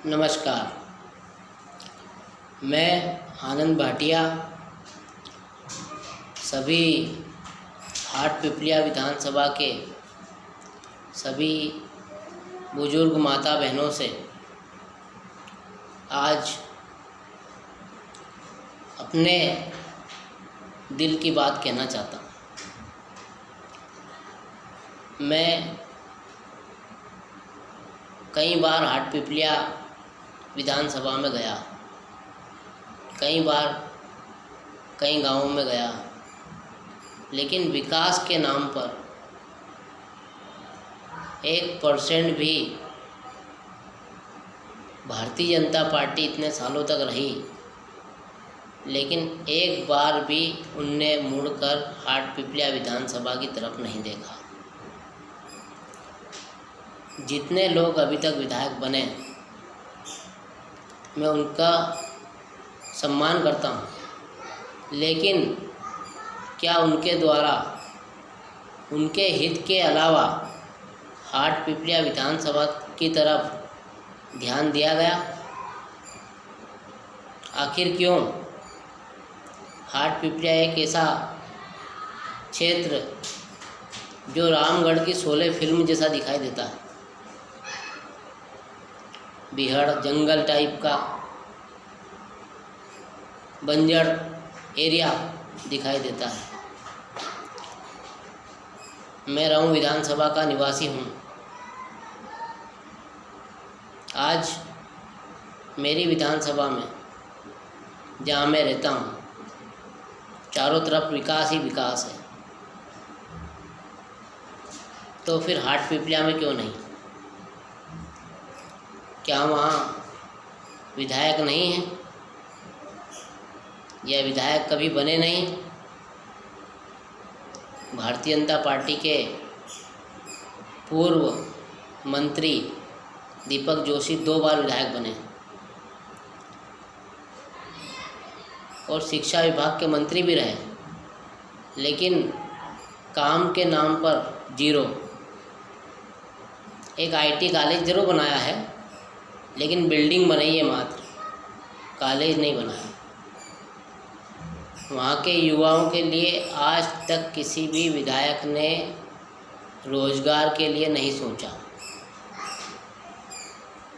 नमस्कार। मैं आनंद भाटिया सभी हाटपिपलिया विधानसभा के सभी बुजुर्ग माता बहनों से आज अपने दिल की बात कहना चाहता हूँ। मैं कई बार हाटपिपलिया विधानसभा में गया, कई बार कई गांवों में गया, लेकिन विकास के नाम पर 1% भी भारतीय जनता पार्टी इतने सालों तक रही, लेकिन एक बार भी उनने मुड़कर हाटपिपलिया विधानसभा की तरफ नहीं देखा। जितने लोग अभी तक विधायक बने, मैं उनका सम्मान करता हूँ, लेकिन क्या उनके द्वारा उनके हित के अलावा हाटपिपलिया विधानसभा की तरफ ध्यान दिया गया? आखिर क्यों? हाटपिपलिया एक ऐसा क्षेत्र जो रामगढ़ की शोले फिल्म जैसा दिखाई देता है। बिहड़ जंगल टाइप का बंजर एरिया दिखाई देता है। मैं राऊ विधानसभा का निवासी हूँ। आज मेरी विधानसभा में जहाँ मैं रहता हूँ, चारों तरफ विकास ही विकास है, तो फिर हाटपिपलिया में क्यों नहीं? क्या वहाँ विधायक नहीं हैं या विधायक कभी बने नहीं? भारतीय जनता पार्टी के पूर्व मंत्री दीपक जोशी 2 बार विधायक बने और शिक्षा विभाग के मंत्री भी रहे, लेकिन काम के नाम पर जीरो। एक आईटी कॉलेज जरूर बनाया है, लेकिन बिल्डिंग बनाई है मात्र, कॉलेज नहीं बनाया। वहाँ के युवाओं के लिए आज तक किसी भी विधायक ने रोजगार के लिए नहीं सोचा।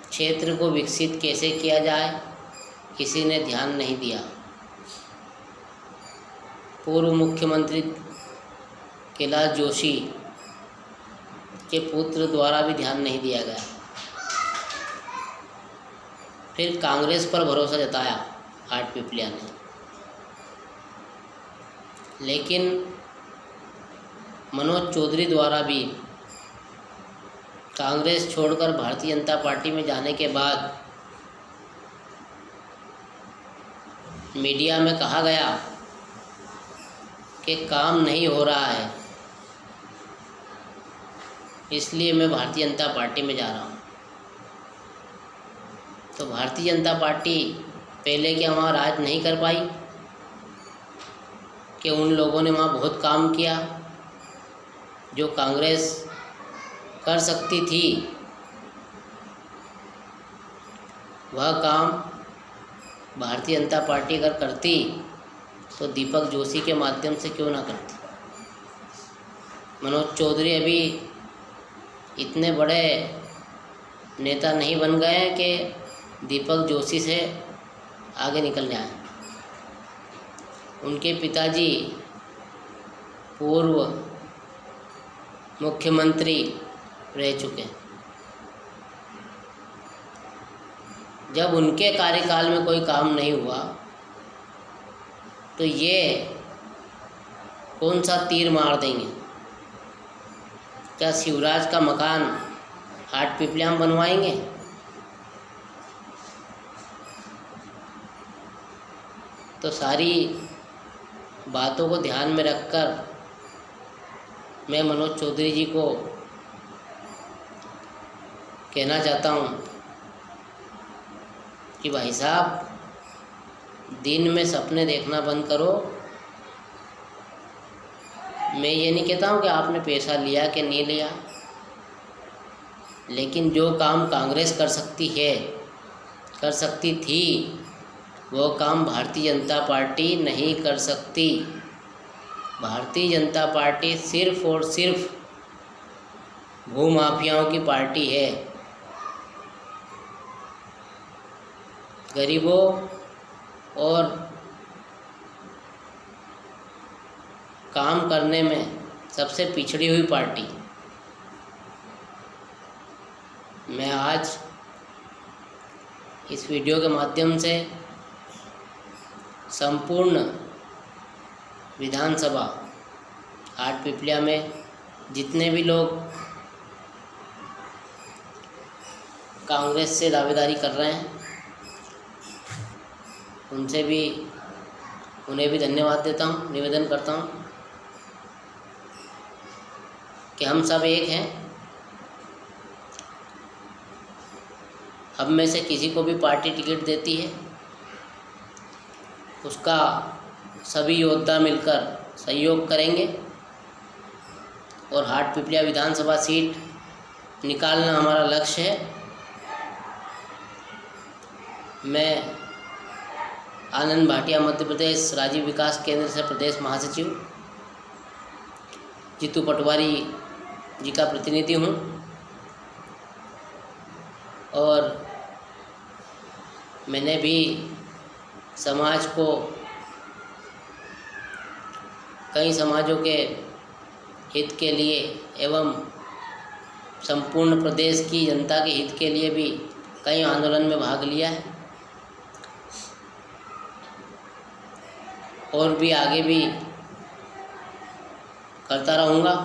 क्षेत्र को विकसित कैसे किया जाए, किसी ने ध्यान नहीं दिया। पूर्व मुख्यमंत्री कैलाश जोशी के पुत्र द्वारा भी ध्यान नहीं दिया गया। फिर कांग्रेस पर भरोसा जताया हाटपिपलिया ने, लेकिन मनोज चौधरी द्वारा भी कांग्रेस छोड़कर भारतीय जनता पार्टी में जाने के बाद मीडिया में कहा गया कि काम नहीं हो रहा है, इसलिए मैं भारतीय जनता पार्टी में जा रहा हूँ। तो भारतीय जनता पार्टी पहले क्या वहाँ राज नहीं कर पाई कि उन लोगों ने वहाँ बहुत काम किया जो कांग्रेस कर सकती थी? वह काम भारतीय जनता पार्टी अगर करती तो दीपक जोशी के माध्यम से क्यों ना करती? मनोज चौधरी अभी इतने बड़े नेता नहीं बन गए हैं कि दीपक जोशी से आगे निकल जाए। उनके पिताजी पूर्व मुख्यमंत्री रह चुके हैं। जब उनके कार्यकाल में कोई काम नहीं हुआ तो ये कौन सा तीर मार देंगे? क्या शिवराज का मकान हाटपिपलिया में बनवाएंगे? तो सारी बातों को ध्यान में रखकर मैं मनोज चौधरी जी को कहना चाहता हूँ कि भाई साहब, दिन में सपने देखना बंद करो। मैं ये नहीं कहता हूँ कि आपने पैसा लिया कि नहीं लिया, लेकिन जो काम कांग्रेस कर सकती है कर सकती थी, वो काम भारतीय जनता पार्टी नहीं कर सकती। भारतीय जनता पार्टी सिर्फ और सिर्फ भूमाफियाओं की पार्टी है। गरीबों और काम करने में सबसे पिछड़ी हुई पार्टी। मैं आज इस वीडियो के माध्यम से संपूर्ण विधानसभा हाटपिपलिया में जितने भी लोग कांग्रेस से दावेदारी कर रहे हैं उन्हें भी धन्यवाद देता हूं। निवेदन करता हूं कि हम सब एक हैं। हम में से किसी को भी पार्टी टिकट देती है, उसका सभी योद्धा मिलकर सहयोग करेंगे और हाटपिपलिया विधानसभा सीट निकालना हमारा लक्ष्य है। मैं आनंद भाटिया, मध्य प्रदेश राजीव विकास केंद्र से प्रदेश महासचिव जीतू पटवारी जी का प्रतिनिधि हूँ और मैंने भी समाज को, कई समाजों के हित के लिए एवं संपूर्ण प्रदेश की जनता के हित के लिए भी कई आंदोलन में भाग लिया है और भी आगे भी करता रहूँगा।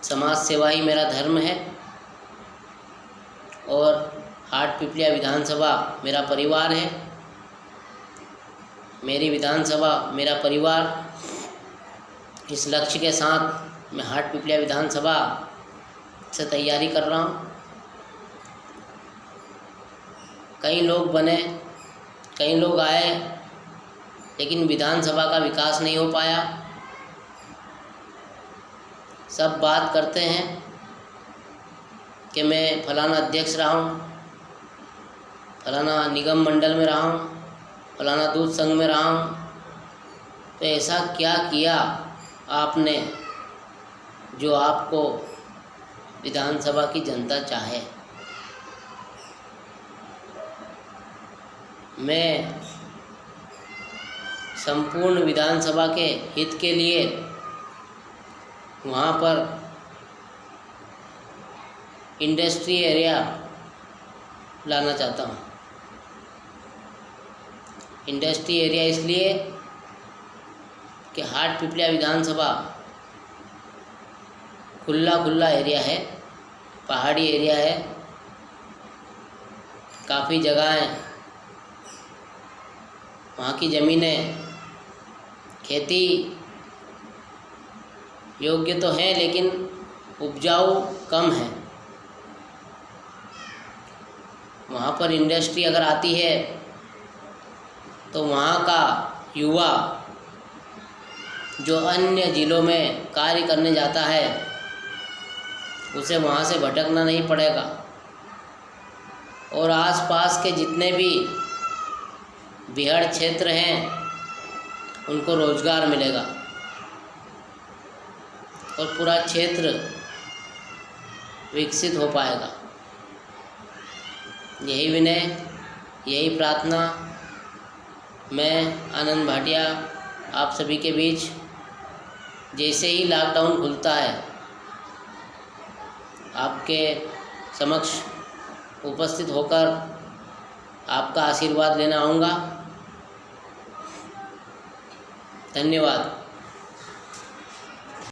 समाज सेवा ही मेरा धर्म है और हाटपिपलिया विधानसभा मेरा परिवार है। मेरी विधानसभा मेरा परिवार, इस लक्ष्य के साथ मैं हाटपिपलिया विधानसभा से तैयारी कर रहा हूँ। कई लोग बने, कई लोग आए, लेकिन विधानसभा का विकास नहीं हो पाया। सब बात करते हैं कि मैं फलाना अध्यक्ष रहा हूँ, फलाना निगम मंडल में रहा हूँ, फलाना दूध संघ में रहा हूँ। तो ऐसा क्या किया आपने जो आपको विधानसभा की जनता चाहे? मैं संपूर्ण विधानसभा के हित के लिए वहाँ पर इंडस्ट्री एरिया लाना चाहता हूँ। इंडस्ट्री एरिया इसलिए कि हाटपिपलिया विधानसभा खुला एरिया है, पहाड़ी एरिया है, काफ़ी जगहें, वहाँ की ज़मीनें खेती योग्य तो हैं लेकिन उपजाऊ कम है। वहाँ पर इंडस्ट्री अगर आती है तो वहाँ का युवा जो अन्य ज़िलों में कार्य करने जाता है उसे वहाँ से भटकना नहीं पड़ेगा और आसपास के जितने भी बिहाड़ क्षेत्र हैं उनको रोजगार मिलेगा और पूरा क्षेत्र विकसित हो पाएगा। यही विनय, यही प्रार्थना मैं आनंद भाटिया आप सभी के बीच, जैसे ही लॉकडाउन खुलता है आपके समक्ष उपस्थित होकर आपका आशीर्वाद लेना आऊँगा। धन्यवाद।